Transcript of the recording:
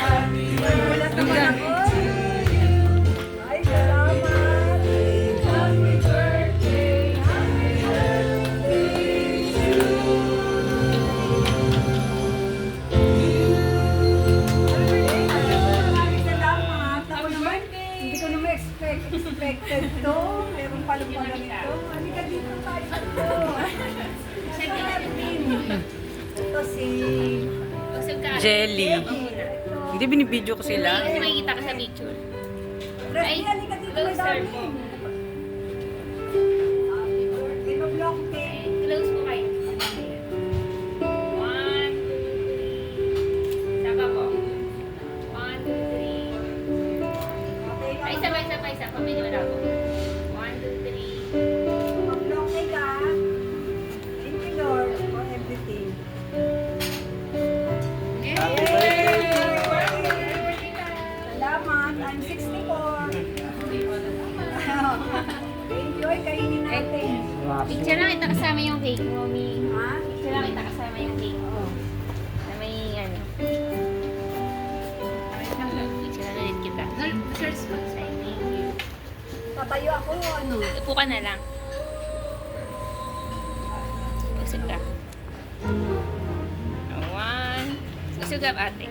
Wala naman ako. Ay, salamat. Happy birthday. Happy birthday to Maraming salamat. Ako naman, hindi ko naman expected to. Meron palang ganito. Halika dito tayo sa ito. Ito si Jelly. Hindi binibidyo ko sila. Kasi makikita ka sa picture. Resty, halika dito may closer dami. po. Happy birthday, ma-block cake. Close po kayo. 1, 2, 3. Saka po. 1, 2, 3. Ay, isa. Pamili mo na po. 1, 2, 3. Ma-block cake ah. Thank you Lord for everything. Happy birthday. Salamat, I'm 64. Enjoy, kainin natin. Picture lang kita kasama yung cake, mommy. Ha? Picture lang kita kasama yung cake. Oo. Na may ano. Picture lang ulit kita. Search mo. Thank you. Tatayo ako, ano? Upo ka na lang. Usog ka. 1. Usog ka, ate.